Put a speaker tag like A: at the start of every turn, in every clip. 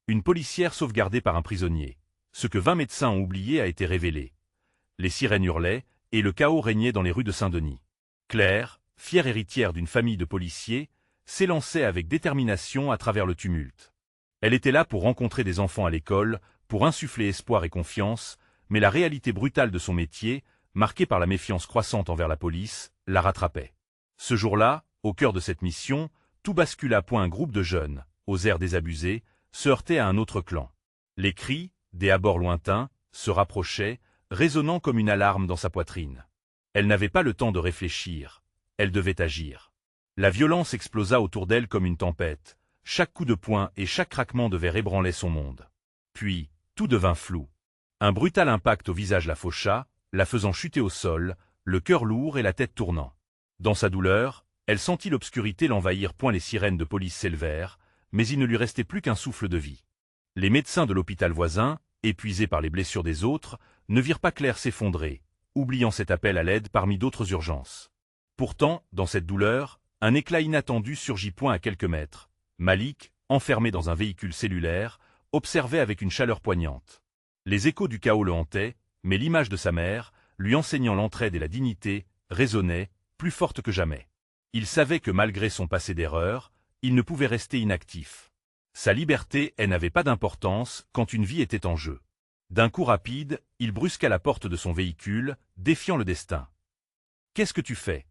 A: Une policière sauvegardée par un prisonnier. Ce que 20 médecins ont oublié a été révélé. Les sirènes hurlaient, et le chaos régnait dans les rues de Saint-Denis. Claire, fière héritière d'une famille de policiers, s'élançait avec détermination à travers le tumulte. Elle était là pour rencontrer des enfants à l'école, pour insuffler espoir et confiance, mais la réalité brutale de son métier, marquée par la méfiance croissante envers la police, la rattrapait. Ce jour-là, au cœur de cette mission, tout bascula point un groupe de jeunes, aux airs désabusés, se heurtait à un autre clan. Les cris, des abords lointains, se rapprochaient, résonnant comme une alarme dans sa poitrine. Elle n'avait pas le temps de réfléchir, elle devait agir. La violence explosa autour d'elle comme une tempête, chaque coup de poing et chaque craquement de verre ébranlait son monde. Puis, tout devint flou. Un brutal impact au visage la faucha, la faisant chuter au sol, le cœur lourd et la tête tournant. Dans sa douleur, elle sentit l'obscurité l'envahir. Les sirènes de police s'élevèrent, mais il ne lui restait plus qu'un souffle de vie. Les médecins de l'hôpital voisin, épuisés par les blessures des autres, ne virent pas Claire s'effondrer, oubliant cet appel à l'aide parmi d'autres urgences. Pourtant, dans cette douleur, un éclat inattendu surgit à quelques mètres. Malik, enfermé dans un véhicule cellulaire, observait avec une chaleur poignante. Les échos du chaos le hantaient, mais l'image de sa mère, lui enseignant l'entraide et la dignité, résonnait, plus forte que jamais. Il savait que malgré son passé d'erreur, il ne pouvait rester inactif. Sa liberté, elle n'avait pas d'importance quand une vie était en jeu. D'un coup rapide, il brusqua la porte de son véhicule, défiant le destin. « Qu'est-ce que tu fais »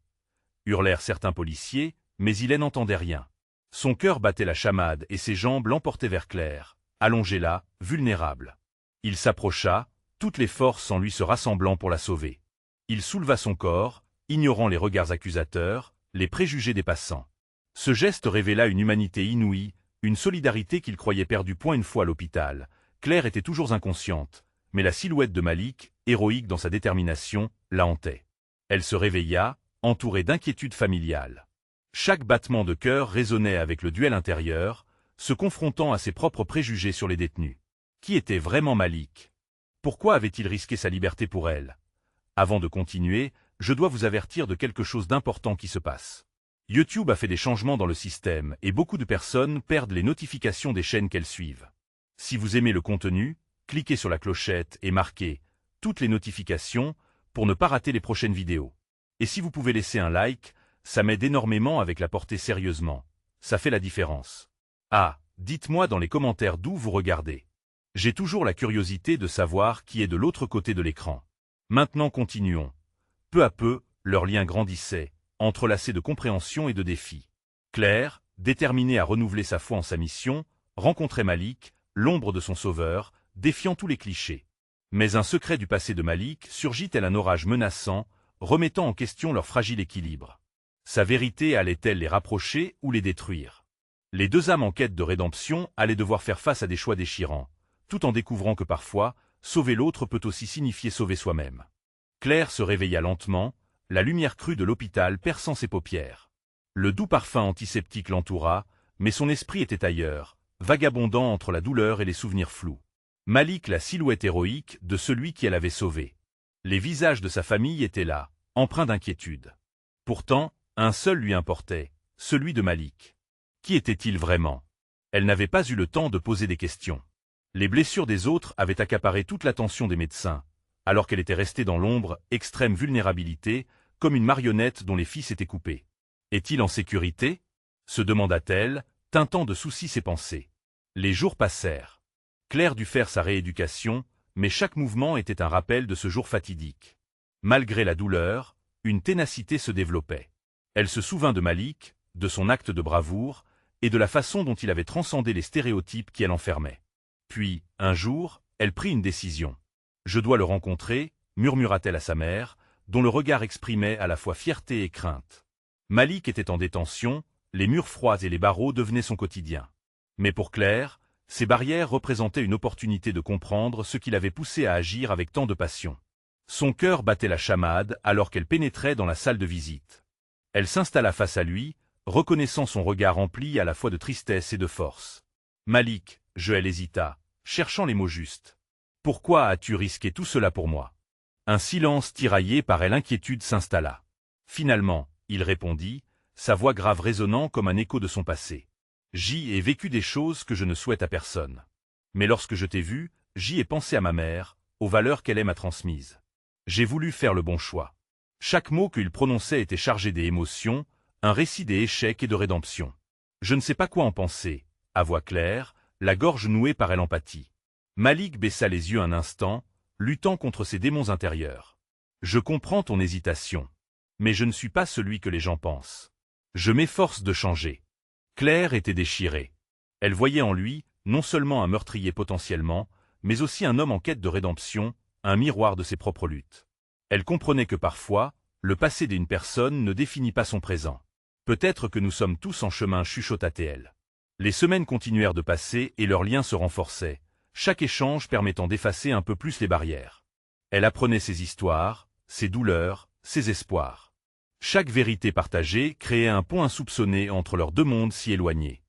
A: hurlèrent certains policiers, mais il n'entendait rien. Son cœur battait la chamade et ses jambes l'emportaient vers Claire, allongée là, vulnérable. Il s'approcha, toutes les forces en lui se rassemblant pour la sauver. Il souleva son corps, ignorant les regards accusateurs, les préjugés des passants. Ce geste révéla une humanité inouïe, une solidarité qu'il croyait perdue une fois à l'hôpital. Claire était toujours inconsciente, mais la silhouette de Malik, héroïque dans sa détermination, la hantait. Elle se réveilla, entourée d'inquiétudes familiales. Chaque battement de cœur résonnait avec le duel intérieur, se confrontant à ses propres préjugés sur les détenus. Qui était vraiment Malik? Pourquoi avait-il risqué sa liberté pour elle? Avant de continuer, je dois vous avertir de quelque chose d'important qui se passe. YouTube a fait des changements dans le système et beaucoup de personnes perdent les notifications des chaînes qu'elles suivent. Si vous aimez le contenu, cliquez sur la clochette et marquez « Toutes les notifications » pour ne pas rater les prochaines vidéos. Et si vous pouvez laisser un like, ça m'aide énormément avec la portée sérieusement. Ça fait la différence. Ah, dites-moi dans les commentaires d'où vous regardez. J'ai toujours la curiosité de savoir qui est de l'autre côté de l'écran. Maintenant continuons. Peu à peu, leur lien grandissait, entrelacé de compréhension et de défis. Claire, déterminée à renouveler sa foi en sa mission, rencontrait Malik, l'ombre de son sauveur, défiant tous les clichés. Mais un secret du passé de Malik surgit tel un orage menaçant, remettant en question leur fragile équilibre. Sa vérité allait-elle les rapprocher ou les détruire? Les deux âmes en quête de rédemption allaient devoir faire face à des choix déchirants, tout en découvrant que parfois, sauver l'autre peut aussi signifier sauver soi-même. Claire se réveilla lentement, la lumière crue de l'hôpital perçant ses paupières. Le doux parfum antiseptique l'entoura, mais son esprit était ailleurs, vagabondant entre la douleur et les souvenirs flous. Malik, la silhouette héroïque de celui qui elle avait sauvé. Les visages de sa famille étaient là, empreints d'inquiétude. Pourtant, un seul lui importait, celui de Malik. Qui était-il vraiment? Elle n'avait pas eu le temps de poser des questions. Les blessures des autres avaient accaparé toute l'attention des médecins, alors qu'elle était restée dans l'ombre, extrême vulnérabilité, comme une marionnette dont les fils étaient coupés. Est-il en sécurité? Se demanda-t-elle, teintant de soucis ses pensées. Les jours passèrent. Claire dut faire sa rééducation, mais chaque mouvement était un rappel de ce jour fatidique. Malgré la douleur, une ténacité se développait. Elle se souvint de Malik, de son acte de bravoure, et de la façon dont il avait transcendé les stéréotypes qui l'enfermaient. Puis, un jour, elle prit une décision. « Je dois le rencontrer », murmura-t-elle à sa mère, dont le regard exprimait à la fois fierté et crainte. Malik était en détention, les murs froids et les barreaux devenaient son quotidien. Mais pour Claire, ces barrières représentaient une opportunité de comprendre ce qui l'avait poussée à agir avec tant de passion. Son cœur battait la chamade alors qu'elle pénétrait dans la salle de visite. Elle s'installa face à lui, reconnaissant son regard empli à la fois de tristesse et de force. « Malik », elle hésita, cherchant les mots justes. « Pourquoi as-tu risqué tout cela pour moi ?» Un silence tiraillé par l'inquiétude s'installa. Finalement, il répondit, sa voix grave résonnant comme un écho de son passé. « J'y ai vécu des choses que je ne souhaite à personne. Mais lorsque je t'ai vu, j'y ai pensé à ma mère, aux valeurs qu'elle m'a transmises. J'ai voulu faire le bon choix. Chaque mot qu'il prononçait était chargé d'émotions, un récit des échecs et de rédemption. Je ne sais pas quoi en penser, à voix claire, la gorge nouée par l'empathie. Malik baissa les yeux un instant, luttant contre ses démons intérieurs. Je comprends ton hésitation. Mais je ne suis pas celui que les gens pensent. Je m'efforce de changer. Claire était déchirée. Elle voyait en lui, non seulement un meurtrier potentiellement, mais aussi un homme en quête de rédemption, un miroir de ses propres luttes. Elle comprenait que parfois, le passé d'une personne ne définit pas son présent. Peut-être que nous sommes tous en chemin, chuchota-t-elle. Les semaines continuèrent de passer et leurs liens se renforçaient, chaque échange permettant d'effacer un peu plus les barrières. Elle apprenait ses histoires, ses douleurs, ses espoirs. Chaque vérité partagée créait un pont insoupçonné entre leurs deux mondes si éloignés.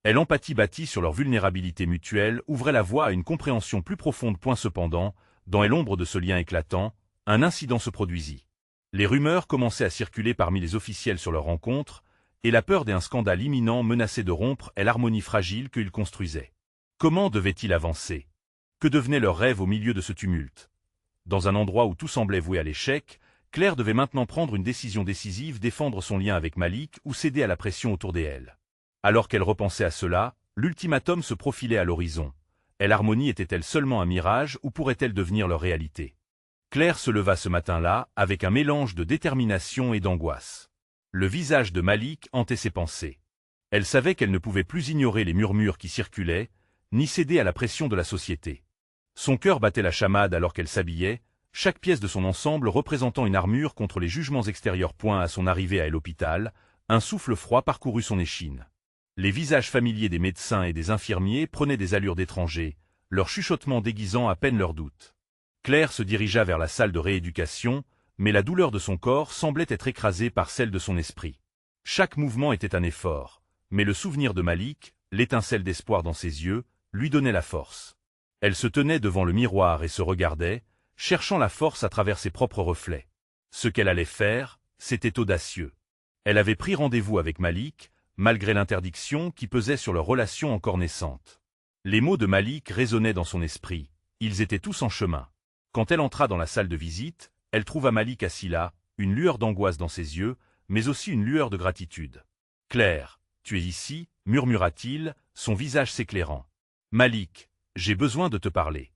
A: L'empathie bâtie sur leur vulnérabilité mutuelle ouvrait la voie à une compréhension plus profonde. Cependant, dans l'ombre de ce lien éclatant, un incident se produisit. Les rumeurs commençaient à circuler parmi les officiels sur leur rencontre, et la peur d'un scandale imminent menaçait de rompre l'harmonie fragile qu'ils construisaient. Comment devaient-ils avancer? Que devenait leur rêve au milieu de ce tumulte? Dans un endroit où tout semblait voué à l'échec, Claire devait maintenant prendre une décision décisive, défendre son lien avec Malik ou céder à la pression autour d'elle. Alors qu'elle repensait à cela, l'ultimatum se profilait à l'horizon. L'harmonie était-elle seulement un mirage ou pourrait-elle devenir leur réalité? Claire se leva ce matin-là avec un mélange de détermination et d'angoisse. Le visage de Malik hantait ses pensées. Elle savait qu'elle ne pouvait plus ignorer les murmures qui circulaient, ni céder à la pression de la société. Son cœur battait la chamade alors qu'elle s'habillait, chaque pièce de son ensemble représentant une armure contre les jugements extérieurs. À son arrivée à l'hôpital, un souffle froid parcourut son échine. Les visages familiers des médecins et des infirmiers prenaient des allures d'étrangers, leur chuchotement déguisant à peine leurs doutes. Claire se dirigea vers la salle de rééducation, mais la douleur de son corps semblait être écrasée par celle de son esprit. Chaque mouvement était un effort, mais le souvenir de Malik, l'étincelle d'espoir dans ses yeux, lui donnait la force. Elle se tenait devant le miroir et se regardait, cherchant la force à travers ses propres reflets. Ce qu'elle allait faire, c'était audacieux. Elle avait pris rendez-vous avec Malik, malgré l'interdiction qui pesait sur leur relation encore naissante. Les mots de Malik résonnaient dans son esprit, ils étaient tous en chemin. Quand elle entra dans la salle de visite, elle trouva Malik assis là, une lueur d'angoisse dans ses yeux, mais aussi une lueur de gratitude. « Claire, tu es ici » murmura-t-il, son visage s'éclairant. « Malik, j'ai besoin de te parler.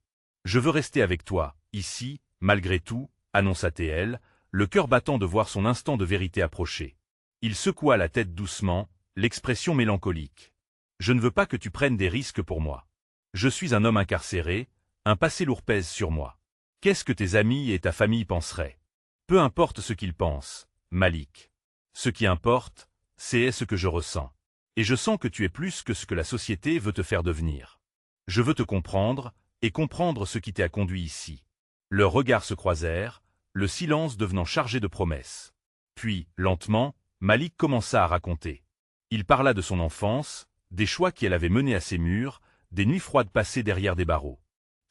A: Je veux rester avec toi, ici, malgré tout, annonça-t-elle, le cœur battant de voir son instant de vérité approcher. Il secoua la tête doucement, l'expression mélancolique. « Je ne veux pas que tu prennes des risques pour moi. Je suis un homme incarcéré, un passé lourd pèse sur moi. Qu'est-ce que tes amis et ta famille penseraient? Peu importe ce qu'ils pensent, Malik. Ce qui importe, c'est ce que je ressens. Et je sens que tu es plus que ce que la société veut te faire devenir. Je veux te comprendre, et comprendre ce qui t'a conduit ici. » Leurs regards se croisèrent, le silence devenant chargé de promesses. Puis, lentement, Malik commença à raconter. Il parla de son enfance, des choix qui avait menés à ses murs, des nuits froides passées derrière des barreaux.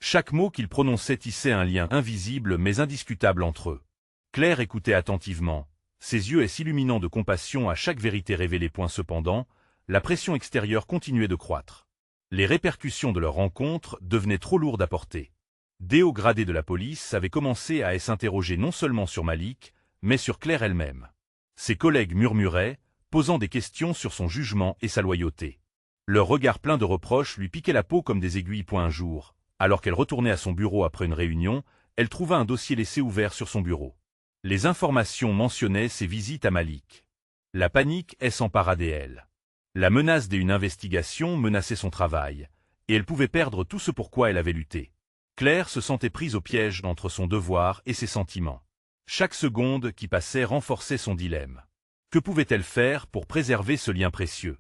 A: Chaque mot qu'il prononçait tissait un lien invisible mais indiscutable entre eux. Claire écoutait attentivement, ses yeux s'illuminant de compassion à chaque vérité révélée. Cependant, la pression extérieure continuait de croître. Les répercussions de leur rencontre devenaient trop lourdes à porter. Des hauts gradés de la police avaient commencé à s'interroger non seulement sur Malik, mais sur Claire elle-même. Ses collègues murmuraient, posant des questions sur son jugement et sa loyauté. Leurs regards pleins de reproches lui piquaient la peau comme des aiguilles. Un jour, alors qu'elle retournait à son bureau après une réunion, elle trouva un dossier laissé ouvert sur son bureau. Les informations mentionnaient ses visites à Malik. La panique s'empara d'elle. La menace d'une investigation menaçait son travail, et elle pouvait perdre tout ce pour quoi elle avait lutté. Claire se sentait prise au piège entre son devoir et ses sentiments. Chaque seconde qui passait renforçait son dilemme. Que pouvait-elle faire pour préserver ce lien précieux?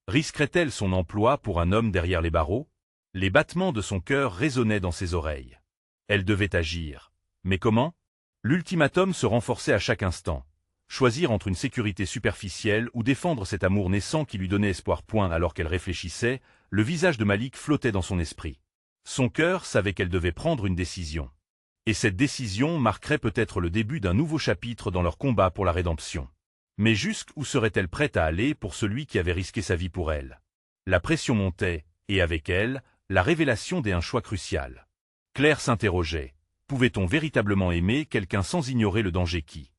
A: Risquerait-elle son emploi pour un homme derrière les barreaux? Les battements de son cœur résonnaient dans ses oreilles. Elle devait agir. Mais comment? L'ultimatum se renforçait à chaque instant. Choisir entre une sécurité superficielle ou défendre cet amour naissant qui lui donnait espoir. Alors qu'elle réfléchissait, le visage de Malik flottait dans son esprit. Son cœur savait qu'elle devait prendre une décision. Et cette décision marquerait peut-être le début d'un nouveau chapitre dans leur combat pour la rédemption. Mais jusqu'où serait-elle prête à aller pour celui qui avait risqué sa vie pour elle? La pression montait, et avec elle, La révélation d'un choix crucial. Claire s'interrogeait. Pouvait-on véritablement aimer quelqu'un sans ignorer le danger qui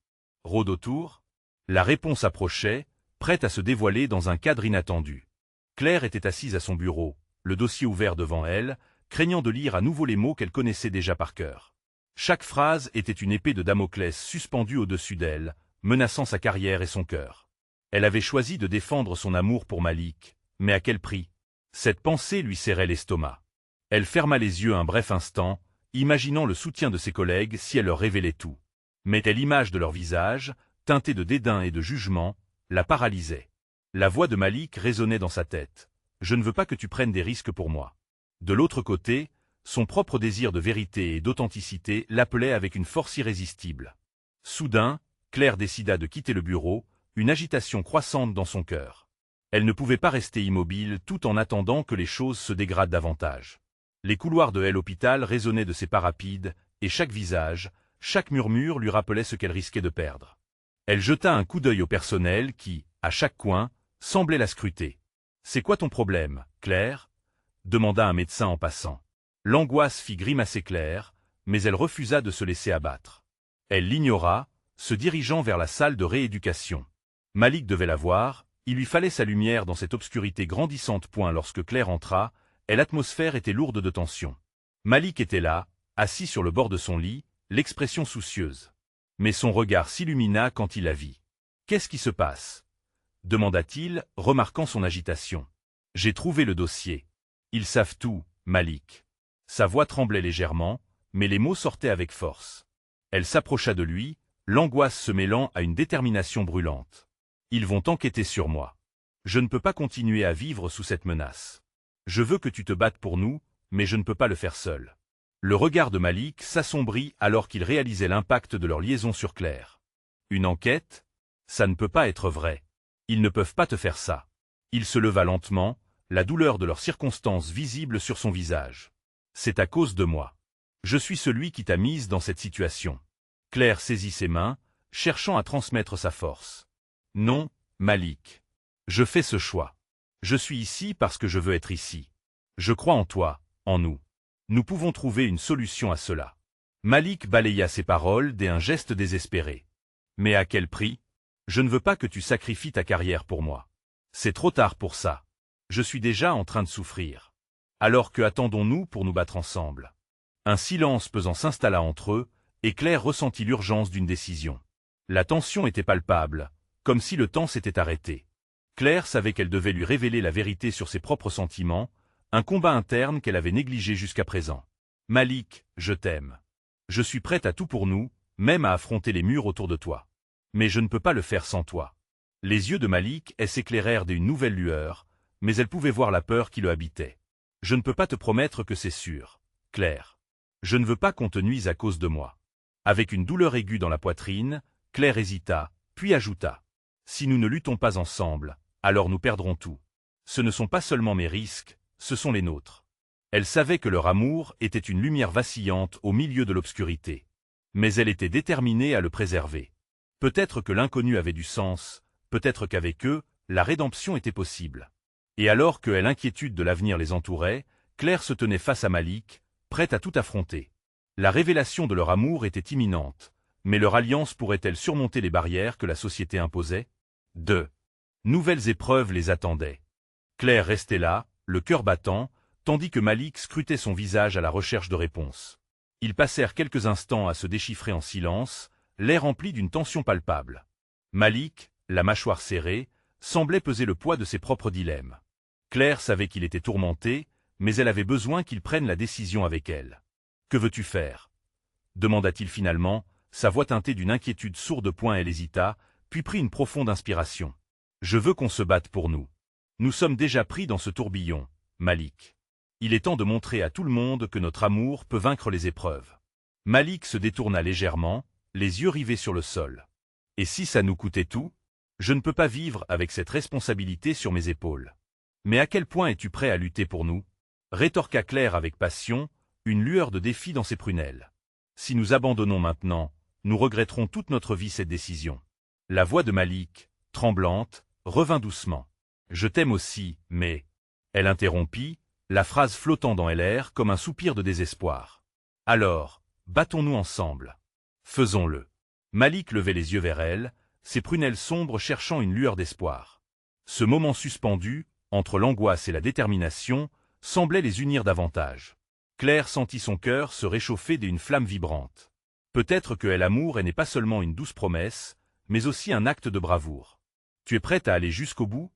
A: rôde autour? La réponse approchait, prête à se dévoiler dans un cadre inattendu. Claire était assise à son bureau, le dossier ouvert devant elle, craignant de lire à nouveau les mots qu'elle connaissait déjà par cœur. Chaque phrase était une épée de Damoclès suspendue au-dessus d'elle, menaçant sa carrière et son cœur. Elle avait choisi de défendre son amour pour Malik, mais à quel prix? Cette pensée lui serrait l'estomac. Elle ferma les yeux un bref instant, imaginant le soutien de ses collègues si elle leur révélait tout. Mais l'image de leur visage, teinté de dédain et de jugement, la paralysait. La voix de Malik résonnait dans sa tête. « Je ne veux pas que tu prennes des risques pour moi. » De l'autre côté, son propre désir de vérité et d'authenticité l'appelait avec une force irrésistible. Soudain, Claire décida de quitter le bureau, une agitation croissante dans son cœur. Elle ne pouvait pas rester immobile tout en attendant que les choses se dégradent davantage. Les couloirs de l'hôpital résonnaient de ses pas rapides, et chaque visage, chaque murmure lui rappelait ce qu'elle risquait de perdre. Elle jeta un coup d'œil au personnel qui, à chaque coin, semblait la scruter. « C'est quoi ton problème, Claire ?» demanda un médecin en passant. L'angoisse fit grimacer Claire, mais elle refusa de se laisser abattre. Elle l'ignora, se dirigeant vers la salle de rééducation. Malik devait la voir, il lui fallait sa lumière dans cette obscurité grandissante. Lorsque Claire entra, l'atmosphère était lourde de tension. Malik était là, assis sur le bord de son lit, l'expression soucieuse. Mais son regard s'illumina quand il la vit. « Qu'est-ce qui se passe ?» demanda-t-il, remarquant son agitation. « J'ai trouvé le dossier. Ils savent tout, Malik. » Sa voix tremblait légèrement, mais les mots sortaient avec force. Elle s'approcha de lui, l'angoisse se mêlant à une détermination brûlante. « Ils vont enquêter sur moi. Je ne peux pas continuer à vivre sous cette menace. Je veux que tu te battes pour nous, mais je ne peux pas le faire seul. » Le regard de Malik s'assombrit alors qu'il réalisait l'impact de leur liaison sur Claire. « Une enquête? Ça ne peut pas être vrai. Ils ne peuvent pas te faire ça. » Il se leva lentement, la douleur de leurs circonstances visible sur son visage. « C'est à cause de moi. Je suis celui qui t'a mise dans cette situation. » Claire saisit ses mains, cherchant à transmettre sa force. « Non, Malik. Je fais ce choix. Je suis ici parce que je veux être ici. Je crois en toi, en nous. Nous pouvons trouver une solution à cela. » Malik balaya ses paroles d'un geste désespéré. « Mais à quel prix? Je ne veux pas que tu sacrifies ta carrière pour moi. C'est trop tard pour ça. Je suis déjà en train de souffrir. Alors que attendons-nous pour nous battre ensemble ?» Un silence pesant s'installa entre eux, et Claire ressentit l'urgence d'une décision. La tension était palpable, comme si le temps s'était arrêté. Claire savait qu'elle devait lui révéler la vérité sur ses propres sentiments, un combat interne qu'elle avait négligé jusqu'à présent. « Malik, je t'aime. Je suis prête à tout pour nous, même à affronter les murs autour de toi. Mais je ne peux pas le faire sans toi. » Les yeux de Malik s'éclairèrent d'une nouvelle lueur, mais elle pouvait voir la peur qui le habitait. « Je ne peux pas te promettre que c'est sûr, Claire. Je ne veux pas qu'on te nuise à cause de moi. » Avec une douleur aiguë dans la poitrine, Claire hésita, puis ajouta. « Si nous ne luttons pas ensemble, alors nous perdrons tout. Ce ne sont pas seulement mes risques, ce sont les nôtres. » Elle savait que leur amour était une lumière vacillante au milieu de l'obscurité. Mais elle était déterminée à le préserver. Peut-être que l'inconnu avait du sens, peut-être qu'avec eux, la rédemption était possible. Et alors que l'inquiétude de l'avenir les entourait, Claire se tenait face à Malik, prête à tout affronter. La révélation de leur amour était imminente, mais leur alliance pourrait-elle surmonter les barrières que la société imposait? De nouvelles épreuves les attendaient. Claire restait là, le cœur battant, tandis que Malik scrutait son visage à la recherche de réponses. Ils passèrent quelques instants à se déchiffrer en silence, l'air rempli d'une tension palpable. Malik, la mâchoire serrée, semblait peser le poids de ses propres dilemmes. Claire savait qu'il était tourmenté, mais elle avait besoin qu'il prenne la décision avec elle. « Que veux-tu faire ?» demanda-t-il finalement, sa voix teintée d'une inquiétude sourde. Elle hésita, puis prit une profonde inspiration. « Je veux qu'on se batte pour nous. Nous sommes déjà pris dans ce tourbillon, Malik. Il est temps de montrer à tout le monde que notre amour peut vaincre les épreuves. » Malik se détourna légèrement, les yeux rivés sur le sol. « Et si ça nous coûtait tout? Je ne peux pas vivre avec cette responsabilité sur mes épaules. »« Mais à quel point es-tu prêt à lutter pour nous ?» rétorqua Claire avec passion, une lueur de défi dans ses prunelles. « Si nous abandonnons maintenant, nous regretterons toute notre vie cette décision. » La voix de Malik, tremblante, revint doucement. « Je t'aime aussi, mais… » Elle interrompit, la phrase flottant dans l'air comme un soupir de désespoir. Alors, battons-nous ensemble. Faisons-le. Malik levait les yeux vers elle, ses prunelles sombres cherchant une lueur d'espoir. Ce moment suspendu, entre l'angoisse et la détermination, semblait les unir davantage. Claire sentit son cœur se réchauffer d'une flamme vibrante. Peut-être que l'amour n'est pas seulement une douce promesse, mais aussi un acte de bravoure. « Tu es prête à aller jusqu'au bout »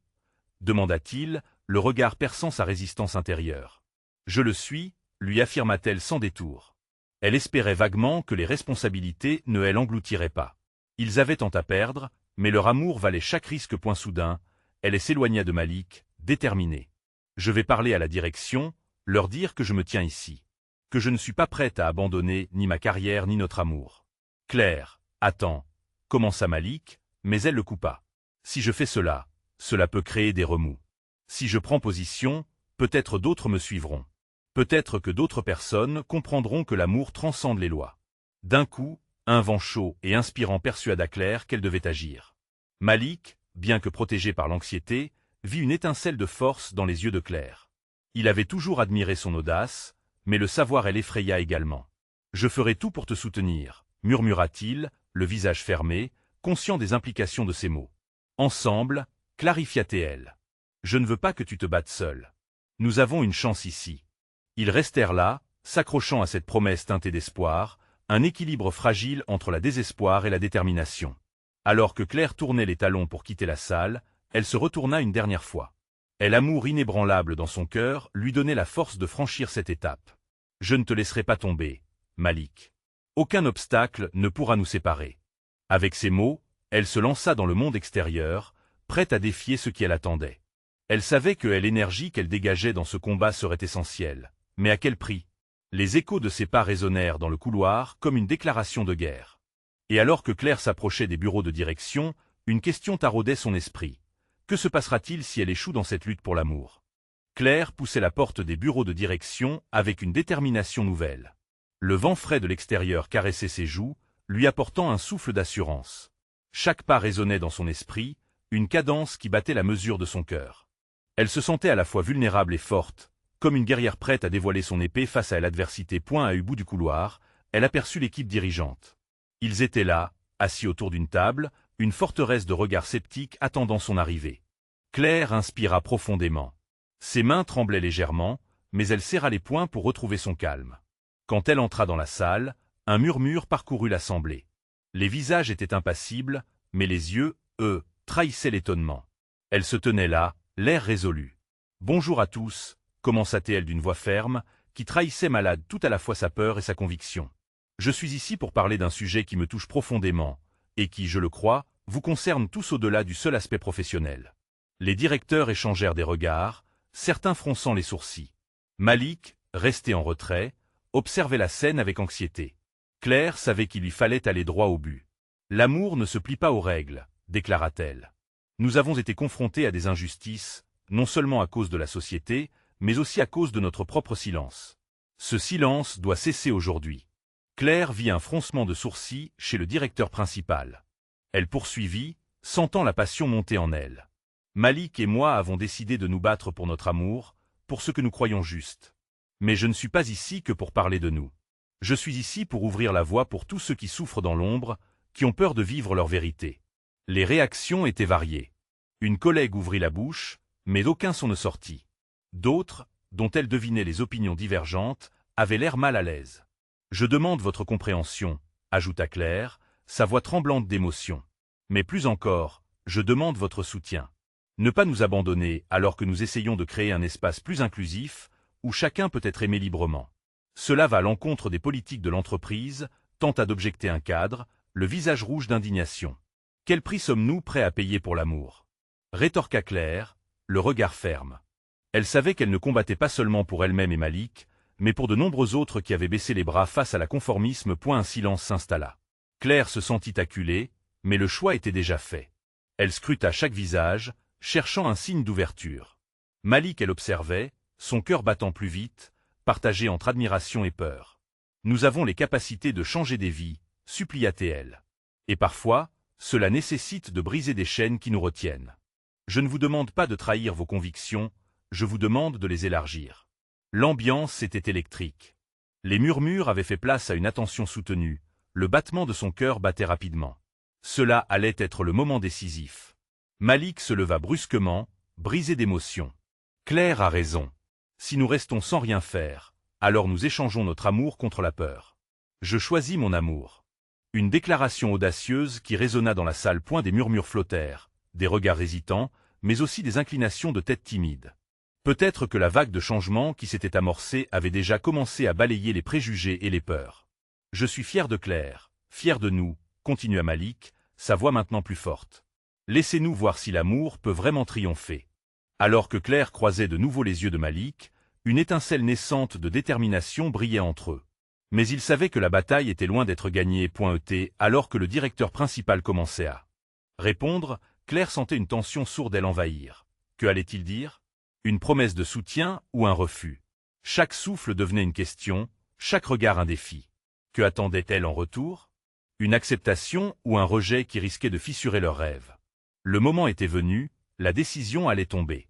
A: demanda-t-il, le regard perçant sa résistance intérieure. « Je le suis » lui affirma-t-elle sans détour. Elle espérait vaguement que les responsabilités ne l'engloutiraient pas. Ils avaient tant à perdre, mais leur amour valait chaque risque. Point soudain, elle s'éloigna de Malik, déterminée. « Je vais parler à la direction, leur dire que je me tiens ici. Que je ne suis pas prête à abandonner ni ma carrière ni notre amour. »« Claire, attends » commença Malik, mais elle le coupa. « Si je fais cela, cela peut créer des remous. Si je prends position, peut-être d'autres me suivront. Peut-être que d'autres personnes comprendront que l'amour transcende les lois. » D'un coup, un vent chaud et inspirant persuada Claire qu'elle devait agir. Malik, bien que protégé par l'anxiété, vit une étincelle de force dans les yeux de Claire. Il avait toujours admiré son audace, mais le savoir l'effraya également. « Je ferai tout pour te soutenir » murmura-t-il, le visage fermé, conscient des implications de ses mots. « Ensemble, » clarifia-t-elle. « Je ne veux pas que tu te battes seul. Nous avons une chance ici. » Ils restèrent là, s'accrochant à cette promesse teintée d'espoir, un équilibre fragile entre la désespoir et la détermination. Alors que Claire tournait les talons pour quitter la salle, elle se retourna une dernière fois. L'amour inébranlable dans son cœur lui donnait la force de franchir cette étape. « Je ne te laisserai pas tomber, Malik. Aucun obstacle ne pourra nous séparer. » Avec ces mots, elle se lança dans le monde extérieur, prête à défier ce qui l'attendait. Elle savait que l'énergie qu'elle dégageait dans ce combat serait essentielle. Mais à quel prix? Les échos de ses pas résonnèrent dans le couloir comme une déclaration de guerre. Et alors que Claire s'approchait des bureaux de direction, une question taraudait son esprit. Que se passera-t-il si elle échoue dans cette lutte pour l'amour? Claire poussait la porte des bureaux de direction avec une détermination nouvelle. Le vent frais de l'extérieur caressait ses joues, lui apportant un souffle d'assurance. Chaque pas résonnait dans son esprit, une cadence qui battait la mesure de son cœur. Elle se sentait à la fois vulnérable et forte, comme une guerrière prête à dévoiler son épée face à l'adversité. À un bout du couloir, elle aperçut l'équipe dirigeante. Ils étaient là, assis autour d'une table, une forteresse de regards sceptiques attendant son arrivée. Claire inspira profondément. Ses mains tremblaient légèrement, mais elle serra les poings pour retrouver son calme. Quand elle entra dans la salle, un murmure parcourut l'assemblée. Les visages étaient impassibles, mais les yeux, eux, trahissaient l'étonnement. Elle se tenait là, l'air résolu. « Bonjour à tous », commença-t-elle d'une voix ferme, qui trahissait malade tout à la fois sa peur et sa conviction. « Je suis ici pour parler d'un sujet qui me touche profondément, et qui, je le crois, vous concerne tous au-delà du seul aspect professionnel. » Les directeurs échangèrent des regards, certains fronçant les sourcils. Malik, resté en retrait, observait la scène avec anxiété. Claire savait qu'il lui fallait aller droit au but. « L'amour ne se plie pas aux règles », déclara-t-elle. « Nous avons été confrontés à des injustices, non seulement à cause de la société, mais aussi à cause de notre propre silence. Ce silence doit cesser aujourd'hui. » Claire vit un froncement de sourcils chez le directeur principal. Elle poursuivit, sentant la passion monter en elle. « Malik et moi avons décidé de nous battre pour notre amour, pour ce que nous croyons juste. Mais je ne suis pas ici que pour parler de nous. Je suis ici pour ouvrir la voie pour tous ceux qui souffrent dans l'ombre, qui ont peur de vivre leur vérité. » Les réactions étaient variées. Une collègue ouvrit la bouche, mais d'aucun son ne sortit. D'autres, dont elle devinait les opinions divergentes, avaient l'air mal à l'aise. « Je demande votre compréhension », ajouta Claire, sa voix tremblante d'émotion. « Mais plus encore, je demande votre soutien. Ne pas nous abandonner alors que nous essayons de créer un espace plus inclusif, où chacun peut être aimé librement. Cela va à l'encontre des politiques de l'entreprise, » tenta d'objecter un cadre, le visage rouge d'indignation. « Quel prix sommes-nous prêts à payer pour l'amour » rétorqua Claire, le regard ferme. Elle savait qu'elle ne combattait pas seulement pour elle-même et Malik, mais pour de nombreux autres qui avaient baissé les bras face à la conformisme. Un silence s'installa. Claire se sentit acculée, mais le choix était déjà fait. Elle scruta chaque visage, cherchant un signe d'ouverture. Malik, elle observait, son cœur battant plus vite, partagé entre admiration et peur. « Nous avons les capacités de changer des vies », supplia-t-elle. « Et parfois, cela nécessite de briser des chaînes qui nous retiennent. Je ne vous demande pas de trahir vos convictions, je vous demande de les élargir. L'ambiance était électrique. Les murmures avaient fait place à une attention soutenue, le battement de son cœur battait rapidement. Cela allait être le moment décisif. Malik se leva brusquement, brisé d'émotion. Claire a raison. Si nous restons sans rien faire, alors nous échangeons notre amour contre la peur. Je choisis mon amour. Une déclaration audacieuse qui résonna dans la salle. Point des murmures flottèrent, des regards hésitants, mais aussi des inclinations de tête timides. Peut-être que la vague de changement qui s'était amorcée avait déjà commencé à balayer les préjugés et les peurs. Je suis fier de Claire, fier de nous, continua Malik, sa voix maintenant plus forte. Laissez-nous voir si l'amour peut vraiment triompher. Alors que Claire croisait de nouveau les yeux de Malik, une étincelle naissante de détermination brillait entre eux. Mais il savait que la bataille était loin d'être gagnée. Alors que le directeur principal commençait à répondre, Claire sentait une tension sourde l'envahir. Que allait-il dire? Une promesse de soutien ou un refus? Chaque souffle devenait une question, chaque regard un défi. Que attendait-elle en retour? Une acceptation ou un rejet qui risquait de fissurer leurs rêves? Le moment était venu, la décision allait tomber.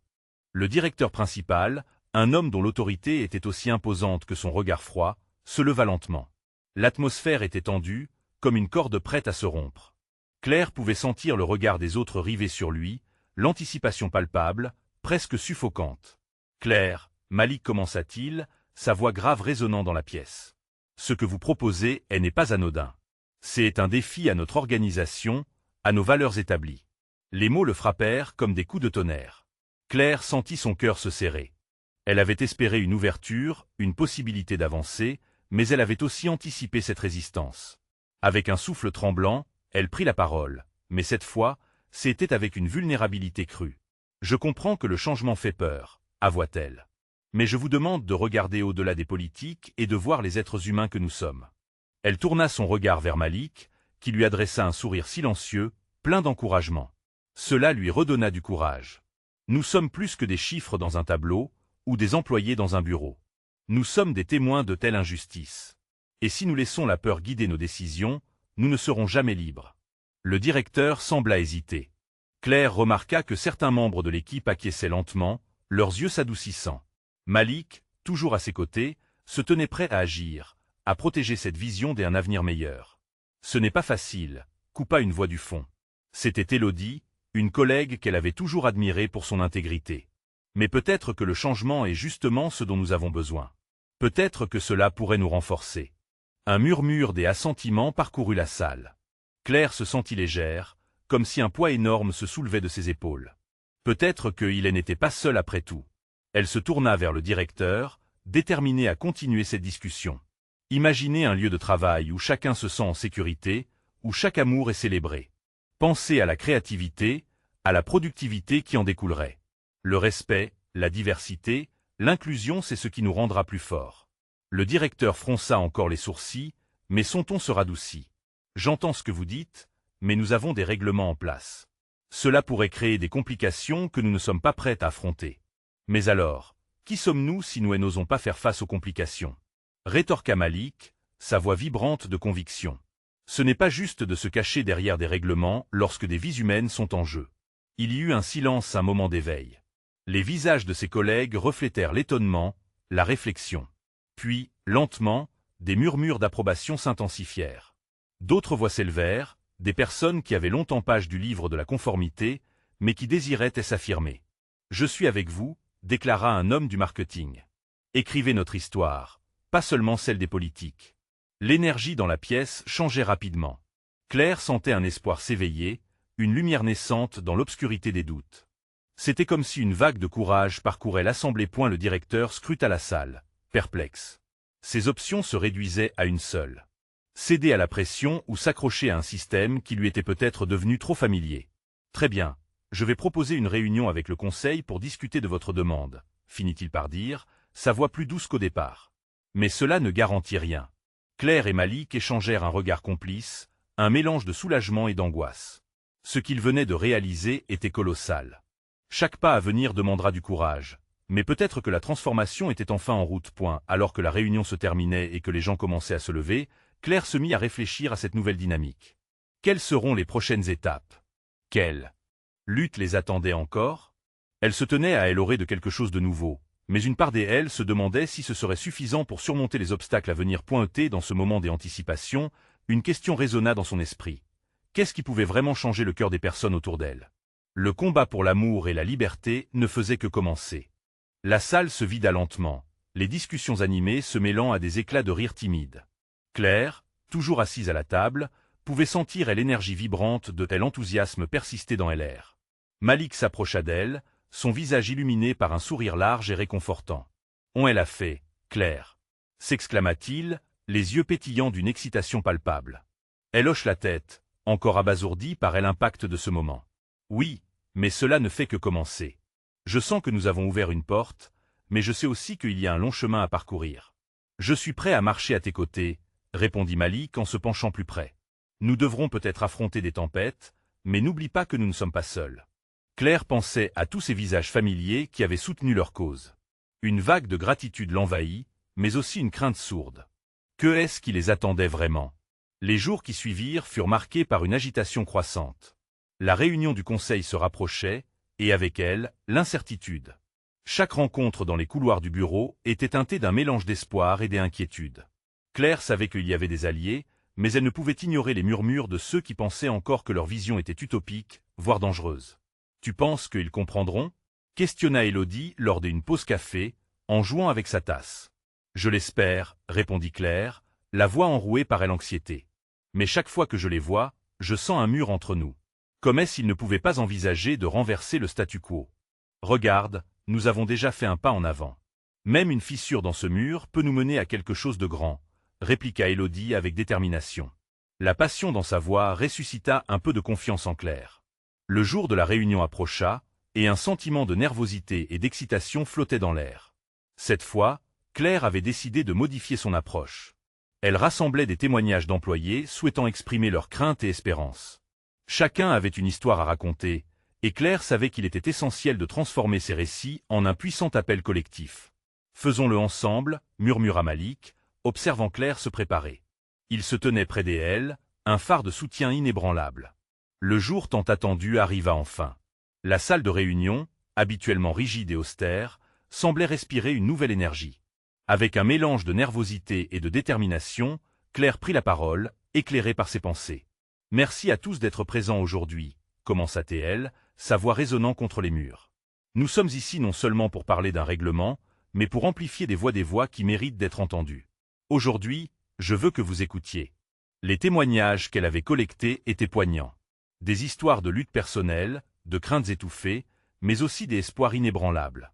A: Le directeur principal, un homme dont l'autorité était aussi imposante que son regard froid, se leva lentement. L'atmosphère était tendue, comme une corde prête à se rompre. Claire pouvait sentir le regard des autres rivé sur lui, l'anticipation palpable, presque suffocante. « Claire, Malik commença-t-il, sa voix grave résonnant dans la pièce. Ce que vous proposez n'est pas anodin. C'est un défi à notre organisation, à nos valeurs établies. » Les mots le frappèrent comme des coups de tonnerre. Claire sentit son cœur se serrer. Elle avait espéré une ouverture, une possibilité d'avancer, mais elle avait aussi anticipé cette résistance. Avec un souffle tremblant, elle prit la parole, mais cette fois, c'était avec une vulnérabilité crue. « Je comprends que le changement fait peur, » avoua-t-elle. « Mais je vous demande de regarder au-delà des politiques et de voir les êtres humains que nous sommes. » Elle tourna son regard vers Malik, qui lui adressa un sourire silencieux, plein d'encouragement. Cela lui redonna du courage. « Nous sommes plus que des chiffres dans un tableau, ou des employés dans un bureau. Nous sommes des témoins de telle injustice. Et si nous laissons la peur guider nos décisions, nous ne serons jamais libres. » Le directeur sembla hésiter. Claire remarqua que certains membres de l'équipe acquiesçaient lentement, leurs yeux s'adoucissant. Malik, toujours à ses côtés, se tenait prêt à agir, à protéger cette vision d'un avenir meilleur. « Ce n'est pas facile », coupa une voix du fond. C'était Élodie, une collègue qu'elle avait toujours admirée pour son intégrité. Mais peut-être que le changement est justement ce dont nous avons besoin. Peut-être que cela pourrait nous renforcer. Un murmure des assentiments parcourut la salle. Claire se sentit légère, comme si un poids énorme se soulevait de ses épaules. Peut-être qu'il n'était pas seul après tout. Elle se tourna vers le directeur, déterminée à continuer cette discussion. Imaginez un lieu de travail où chacun se sent en sécurité, où chaque amour est célébré. Pensez à la créativité, à la productivité qui en découlerait. Le respect, la diversité, l'inclusion, c'est ce qui nous rendra plus forts. Le directeur fronça encore les sourcils, mais son ton se radoucit. J'entends ce que vous dites, mais nous avons des règlements en place. Cela pourrait créer des complications que nous ne sommes pas prêts à affronter. Mais alors, qui sommes-nous si nous n'osons pas faire face aux complications? Rétorqua Malik, sa voix vibrante de conviction. Ce n'est pas juste de se cacher derrière des règlements lorsque des vies humaines sont en jeu. Il y eut un silence, un moment d'éveil. Les visages de ses collègues reflétèrent l'étonnement, la réflexion. Puis, lentement, des murmures d'approbation s'intensifièrent. D'autres voix s'élevèrent, des personnes qui avaient longtemps page du livre de la conformité, mais qui désiraient s'affirmer. « Je suis avec vous », déclara un homme du marketing. « Écrivez notre histoire, pas seulement celle des politiques. » L'énergie dans la pièce changeait rapidement. Claire sentait un espoir s'éveiller, une lumière naissante dans l'obscurité des doutes. C'était comme si une vague de courage parcourait l'assemblée. Le directeur scruta la salle, perplexe. Ses options se réduisaient à une seule. Céder à la pression ou s'accrocher à un système qui lui était peut-être devenu trop familier. « Très bien, je vais proposer une réunion avec le conseil pour discuter de votre demande, » finit-il par dire, sa voix plus douce qu'au départ. Mais cela ne garantit rien. Claire et Malik échangèrent un regard complice, un mélange de soulagement et d'angoisse. Ce qu'ils venaient de réaliser était colossal. Chaque pas à venir demandera du courage, mais peut-être que la transformation était enfin en route. Alors que la réunion se terminait et que les gens commençaient à se lever, Claire se mit à réfléchir à cette nouvelle dynamique. Quelles seront les prochaines étapes? Quelle lutte les attendait encore? Elle se tenait à elle de quelque chose de nouveau, Mais une part d'elles se demandait si ce serait suffisant pour surmonter les obstacles à venir pointer dans ce moment des anticipations. Une question résonna dans son esprit. Qu'est-ce qui pouvait vraiment changer le cœur des personnes autour d'elle? Le combat pour l'amour et la liberté ne faisait que commencer. La salle se vida lentement, les discussions animées se mêlant à des éclats de rire timides. Claire, toujours assise à la table, pouvait sentir l'énergie vibrante de tel enthousiasme persister dans l'air. Malik s'approcha d'elle, son visage illuminé par un sourire large et réconfortant. « On l'a fait, Claire !» s'exclama-t-il, les yeux pétillants d'une excitation palpable. Elle hoche la tête, encore abasourdie par l'impact de ce moment. « Oui, mais cela ne fait que commencer. Je sens que nous avons ouvert une porte, mais je sais aussi qu'il y a un long chemin à parcourir. Je suis prêt à marcher à tes côtés, » répondit Malik en se penchant plus près. « Nous devrons peut-être affronter des tempêtes, mais n'oublie pas que nous ne sommes pas seuls. » Claire pensait à tous ces visages familiers qui avaient soutenu leur cause. Une vague de gratitude l'envahit, mais aussi une crainte sourde. Que est-ce qui les attendait vraiment? Les jours qui suivirent furent marqués par une agitation croissante. La réunion du conseil se rapprochait, et avec elle, l'incertitude. Chaque rencontre dans les couloirs du bureau était teintée d'un mélange d'espoir et d'inquiétude. Claire savait qu'il y avait des alliés, mais elle ne pouvait ignorer les murmures de ceux qui pensaient encore que leur vision était utopique, voire dangereuse. « Tu penses qu'ils comprendront ?» questionna Élodie lors d'une pause café, en jouant avec sa tasse. « Je l'espère, » répondit Claire, la voix enrouée par l'anxiété. « Mais chaque fois que je les vois, je sens un mur entre nous. Comme s'ils ne pouvaient pas envisager de renverser le statu quo. Regarde, nous avons déjà fait un pas en avant. Même une fissure dans ce mur peut nous mener à quelque chose de grand, » répliqua Élodie avec détermination. La passion dans sa voix ressuscita un peu de confiance en Claire. Le jour de la réunion approcha, et un sentiment de nervosité et d'excitation flottait dans l'air. Cette fois, Claire avait décidé de modifier son approche. Elle rassemblait des témoignages d'employés souhaitant exprimer leurs craintes et espérances. Chacun avait une histoire à raconter, et Claire savait qu'il était essentiel de transformer ces récits en un puissant appel collectif. « Faisons-le ensemble », murmura Malik, observant Claire se préparer. Il se tenait près d'elle, un phare de soutien inébranlable. Le jour tant attendu arriva enfin. La salle de réunion, habituellement rigide et austère, semblait respirer une nouvelle énergie. Avec un mélange de nervosité et de détermination, Claire prit la parole, éclairée par ses pensées. « Merci à tous d'être présents aujourd'hui », commença-t-elle, sa voix résonnant contre les murs. « Nous sommes ici non seulement pour parler d'un règlement, mais pour amplifier des voix qui méritent d'être entendues. Aujourd'hui, je veux que vous écoutiez. » Les témoignages qu'elle avait collectés étaient poignants. Des histoires de lutte personnelle, de craintes étouffées, mais aussi des espoirs inébranlables.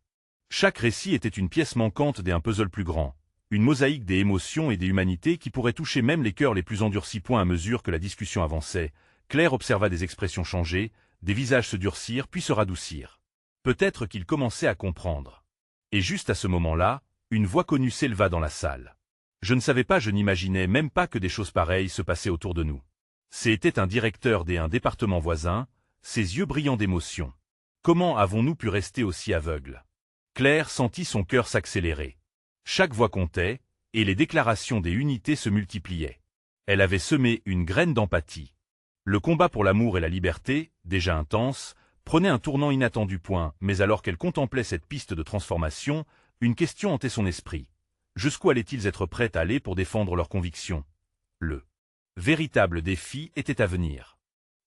A: Chaque récit était une pièce manquante d'un puzzle plus grand, une mosaïque des émotions et des humanités qui pourrait toucher même les cœurs les plus endurcis. À mesure que la discussion avançait, Claire observa des expressions changer, des visages se durcir puis se radoucir. Peut-être qu'ils commençaient à comprendre. Et juste à ce moment-là, une voix connue s'éleva dans la salle. « Je ne savais pas, je n'imaginais même pas que des choses pareilles se passaient autour de nous. » C'était un directeur d'un département voisin, ses yeux brillants d'émotion. Comment avons-nous pu rester aussi aveugles? Claire sentit son cœur s'accélérer. Chaque voix comptait, et les déclarations des unités se multipliaient. Elle avait semé une graine d'empathie. Le combat pour l'amour et la liberté, déjà intense, prenait un tournant inattendu. Mais alors qu'elle contemplait cette piste de transformation, une question hantait son esprit. Jusqu'où allaient-ils être prêts à aller pour défendre leurs convictions? Le véritable défi était à venir.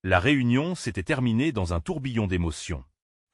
A: La réunion s'était terminée dans un tourbillon d'émotions.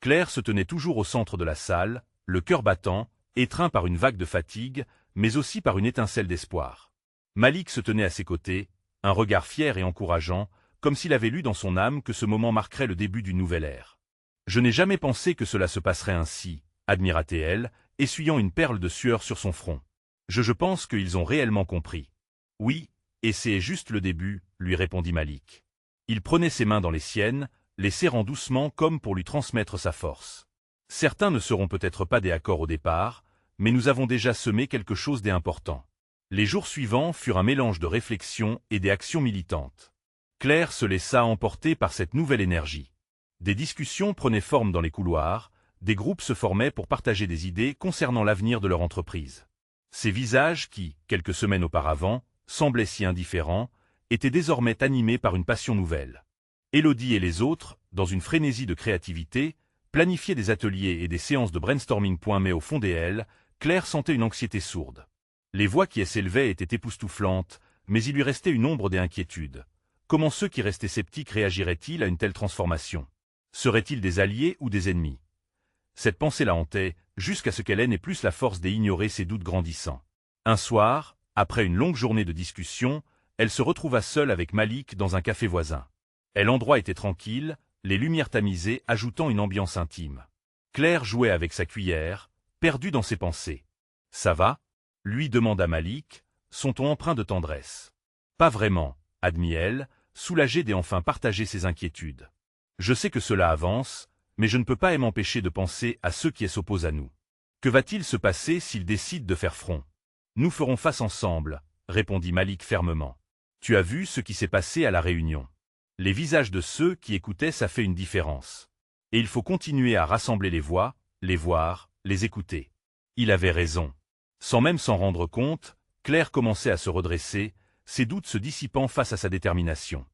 A: Claire se tenait toujours au centre de la salle, le cœur battant, étreint par une vague de fatigue, mais aussi par une étincelle d'espoir. Malik se tenait à ses côtés, un regard fier et encourageant, comme s'il avait lu dans son âme que ce moment marquerait le début d'une nouvelle ère. « Je n'ai jamais pensé que cela se passerait ainsi », admira-t-elle, essuyant une perle de sueur sur son front. « Je pense qu'ils ont réellement compris. »« Oui, et c'est juste le début, » lui répondit Malik. Il prenait ses mains dans les siennes, les serrant doucement comme pour lui transmettre sa force. « Certains ne seront peut-être pas d'accord au départ, mais nous avons déjà semé quelque chose d'important. » Les jours suivants furent un mélange de réflexion et d'actions militantes. Claire se laissa emporter par cette nouvelle énergie. Des discussions prenaient forme dans les couloirs, des groupes se formaient pour partager des idées concernant l'avenir de leur entreprise. Ces visages qui, quelques semaines auparavant, semblaient si indifférents, étaient désormais animés par une passion nouvelle. Élodie et les autres, dans une frénésie de créativité, Planifier des ateliers et des séances de brainstorming. Mais au fond d'elle, Claire sentait une anxiété sourde. Les voix qui s'élevaient étaient époustouflantes, mais il lui restait une ombre d'inquiétude. Comment ceux qui restaient sceptiques réagiraient-ils à une telle transformation? Seraient-ils des alliés ou des ennemis? Cette pensée la hantait, jusqu'à ce qu'elle n'ait plus la force d'ignorer ses doutes grandissants. Un soir, après une longue journée de discussion, elle se retrouva seule avec Malik dans un café voisin. L'endroit était tranquille, les lumières tamisées ajoutant une ambiance intime. Claire jouait avec sa cuillère, perdue dans ses pensées. « Ça va ?» lui demanda Malik, son ton empreint de tendresse. « Pas vraiment, » admit elle, soulagée d'enfin partager ses inquiétudes. « Je sais que cela avance, mais je ne peux pas m'empêcher de penser à ceux qui s'opposent à nous. Que va-t-il se passer s'ils décident de faire front? Nous ferons face ensemble, » répondit Malik fermement. « Tu as vu ce qui s'est passé à la réunion. Les visages de ceux qui écoutaient, ça fait une différence. Et il faut continuer à rassembler les voix, les voir, les écouter. » Il avait raison. Sans même s'en rendre compte, Claire commençait à se redresser, ses doutes se dissipant face à sa détermination.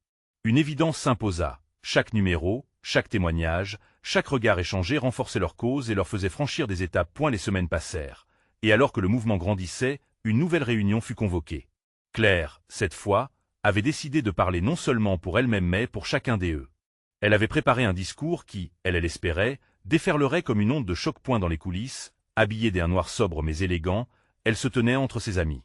A: Une évidence s'imposa. Chaque numéro, chaque témoignage, chaque regard échangé renforçait leur cause et leur faisait franchir des étapes. Les semaines passèrent. Et alors que le mouvement grandissait, une nouvelle réunion fut convoquée. Claire, cette fois, avait décidé de parler non seulement pour elle-même mais pour chacun d'eux. Elle avait préparé un discours qui, elle l'espérait, déferlerait comme une onde de choc. Dans les coulisses, habillée d'un noir sobre mais élégant, elle se tenait entre ses amis.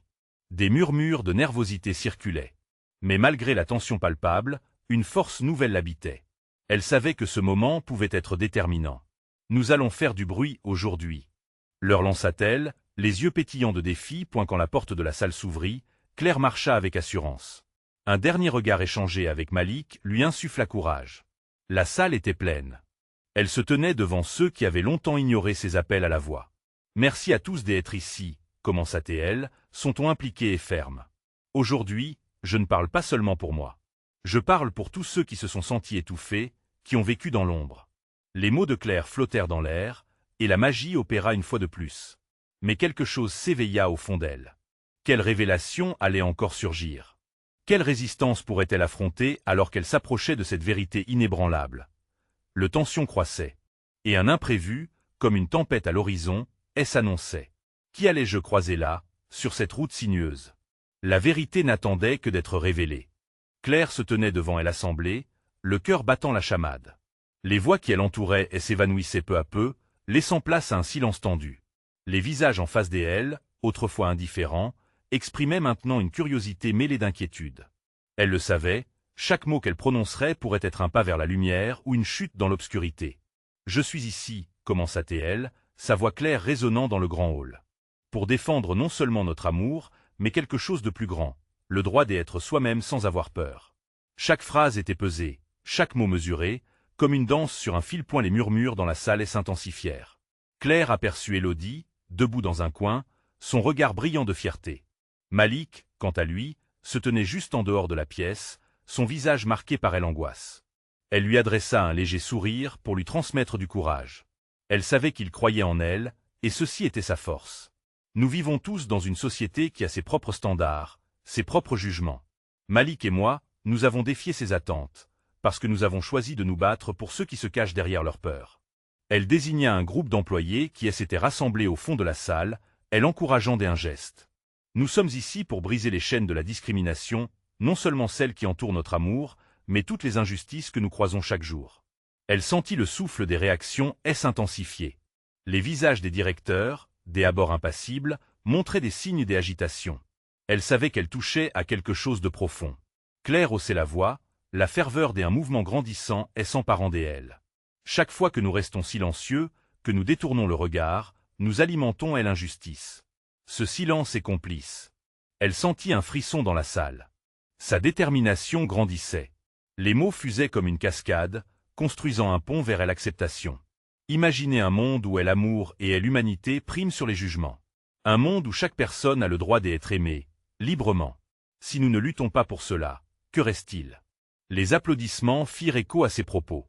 A: Des murmures de nervosité circulaient. Mais malgré la tension palpable, une force nouvelle l'habitait. Elle savait que ce moment pouvait être déterminant. « Nous allons faire du bruit aujourd'hui. » leur lança-t-elle, les yeux pétillants de défi. Quand la porte de la salle s'ouvrit, Claire marcha avec assurance. Un dernier regard échangé avec Malik lui insuffla courage. La salle était pleine. Elle se tenait devant ceux qui avaient longtemps ignoré ses appels à la voix. « Merci à tous d'être ici, » commença-t-elle, son ton impliqué et ferme. « Aujourd'hui, je ne parle pas seulement pour moi. Je parle pour tous ceux qui se sont sentis étouffés, qui ont vécu dans l'ombre. » Les mots de Claire flottèrent dans l'air, et la magie opéra une fois de plus. Mais quelque chose s'éveilla au fond d'elle. Quelle révélation allait encore surgir? Quelle résistance pourrait-elle affronter alors qu'elle s'approchait de cette vérité inébranlable? Le tension croissait. Et un imprévu, comme une tempête à l'horizon, s'annonçait. Qui allais-je croiser là, sur cette route sinueuse? La vérité n'attendait que d'être révélée. Claire se tenait devant l'assemblée, le cœur battant la chamade. Les voix qui l'entouraient s'évanouissaient peu à peu, laissant place à un silence tendu. Les visages en face d'elle, autrefois indifférents, exprimaient maintenant une curiosité mêlée d'inquiétude. Elle le savait, chaque mot qu'elle prononcerait pourrait être un pas vers la lumière ou une chute dans l'obscurité. « Je suis ici, » commença-t-elle, sa voix claire résonnant dans le grand hall. « Pour défendre non seulement notre amour, mais quelque chose de plus grand, le droit d'être soi-même sans avoir peur. » Chaque phrase était pesée, chaque mot mesuré, comme une danse sur un fil. Les murmures dans la salle s'intensifièrent. Claire aperçut Élodie, debout dans un coin, son regard brillant de fierté. Malik, quant à lui, se tenait juste en dehors de la pièce, son visage marqué par l'angoisse. Elle lui adressa un léger sourire pour lui transmettre du courage. Elle savait qu'il croyait en elle, et ceci était sa force. Nous vivons tous dans une société qui a ses propres standards, ses propres jugements. Malik et moi, nous avons défié ces attentes, parce que nous avons choisi de nous battre pour ceux qui se cachent derrière leur peur. Elle désigna un groupe d'employés qui s'étaient rassemblés au fond de la salle, elle encourageant d'un geste. Nous sommes ici pour briser les chaînes de la discrimination, non seulement celles qui entourent notre amour, mais toutes les injustices que nous croisons chaque jour. Elle sentit le souffle des réactions s'intensifier. Les visages des directeurs, des abords impassibles, montraient des signes d'agitation. Elle savait qu'elle touchait à quelque chose de profond. Claire haussait la voix, la ferveur d'un mouvement grandissant s'emparant d'elle. Chaque fois que nous restons silencieux, que nous détournons le regard, nous alimentons l'injustice. Ce silence est complice. Elle sentit un frisson dans la salle. Sa détermination grandissait. Les mots fusaient comme une cascade, construisant un pont vers l'acceptation. Imaginez un monde où l'amour et l'humanité priment sur les jugements. Un monde où chaque personne a le droit d'être aimée, librement. Si nous ne luttons pas pour cela, que reste-t-il? Les applaudissements firent écho à ces propos.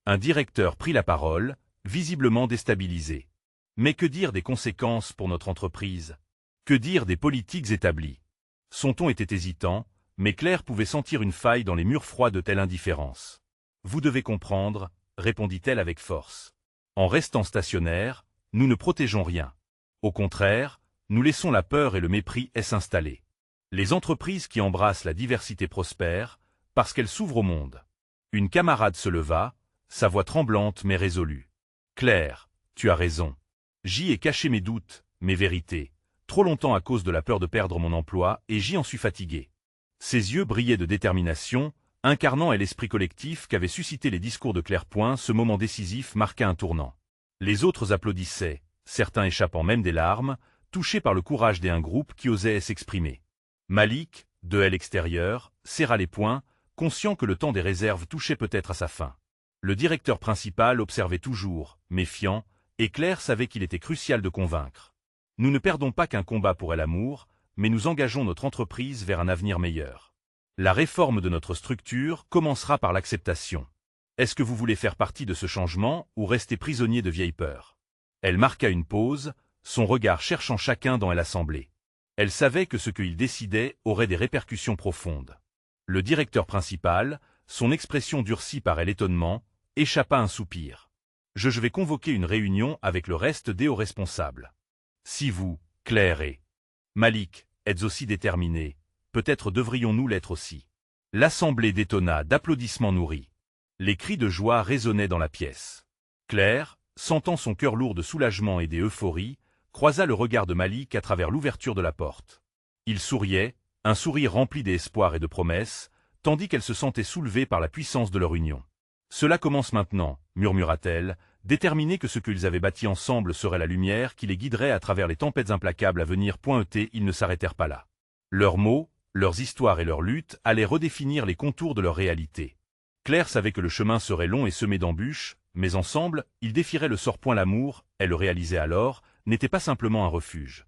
A: Un directeur prit la parole, visiblement déstabilisé. Mais que dire des conséquences pour notre entreprise? Que dire des politiques établies? Son ton était hésitant, mais Claire pouvait sentir une faille dans les murs froids de telle indifférence. « Vous devez comprendre, » répondit-elle avec force. En restant stationnaires, nous ne protégeons rien. Au contraire, nous laissons la peur et le mépris s'installer. Les entreprises qui embrassent la diversité prospèrent, parce qu'elles s'ouvrent au monde. Une camarade se leva, sa voix tremblante mais résolue. « Claire, tu as raison. J'y ai caché mes doutes, mes vérités, trop longtemps à cause de la peur de perdre mon emploi et j'y en suis fatigué. » Ses yeux brillaient de détermination, incarnant l'esprit collectif qu'avaient suscité les discours de Claire. Ce moment décisif marqua un tournant. Les autres applaudissaient, certains échappant même des larmes, touchés par le courage d'un groupe qui osait s'exprimer. Malik, de l'extérieur, serra les poings, conscient que le temps des réserves touchait peut-être à sa fin. Le directeur principal observait toujours, méfiant, et Claire savait qu'il était crucial de convaincre. Nous ne perdons pas qu'un combat pour l'amour, mais nous engageons notre entreprise vers un avenir meilleur. La réforme de notre structure commencera par l'acceptation. Est-ce que vous voulez faire partie de ce changement ou rester prisonnier de vieilles peurs? Elle marqua une pause, son regard cherchant chacun dans l'assemblée. Elle savait que ce qu'il décidait aurait des répercussions profondes. Le directeur principal, son expression durcie par l'étonnement, échappa un soupir. « Je vais convoquer une réunion avec le reste des hauts responsables. Si vous, Claire et Malik, êtes aussi déterminés, peut-être devrions-nous l'être aussi. » L'assemblée détonna d'applaudissements nourris. Les cris de joie résonnaient dans la pièce. Claire, sentant son cœur lourd de soulagement et d'euphorie, croisa le regard de Malik à travers l'ouverture de la porte. Il souriait, un sourire rempli d'espoir et de promesses, tandis qu'elle se sentait soulevée par la puissance de leur union. « Cela commence maintenant, » murmura-t-elle, déterminée que ce qu'ils avaient bâti ensemble serait la lumière qui les guiderait à travers les tempêtes implacables à venir. Ils ne s'arrêtèrent pas là. Leurs mots, leurs histoires et leurs luttes allaient redéfinir les contours de leur réalité. Claire savait que le chemin serait long et semé d'embûches, mais ensemble, ils défieraient le sort. L'amour, elle le réalisait alors, n'était pas simplement un refuge.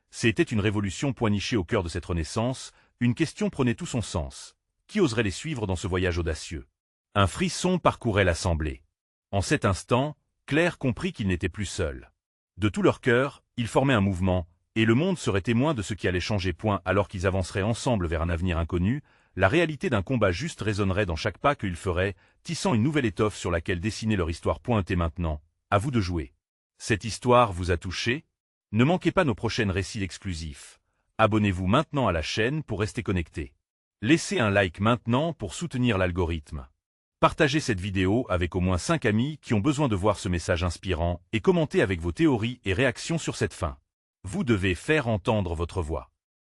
A: C'était une révolution nichée au cœur de cette renaissance, une question prenait tout son sens. Qui oserait les suivre dans ce voyage audacieux? Un frisson parcourait l'assemblée. En cet instant, Claire comprit qu'ils n'étaient plus seuls. De tout leur cœur, ils formaient un mouvement, et le monde serait témoin de ce qui allait changer. Alors qu'ils avanceraient ensemble vers un avenir inconnu, la réalité d'un combat juste résonnerait dans chaque pas qu'ils feraient, tissant une nouvelle étoffe sur laquelle dessiner leur histoire. Et maintenant, à vous de jouer. Cette histoire vous a touché? Ne manquez pas nos prochains récits exclusifs. Abonnez-vous maintenant à la chaîne pour rester connecté. Laissez un like maintenant pour soutenir l'algorithme. Partagez cette vidéo avec au moins 5 amis qui ont besoin de voir ce message inspirant et commentez avec vos théories et réactions sur cette fin. Vous devez faire entendre votre voix.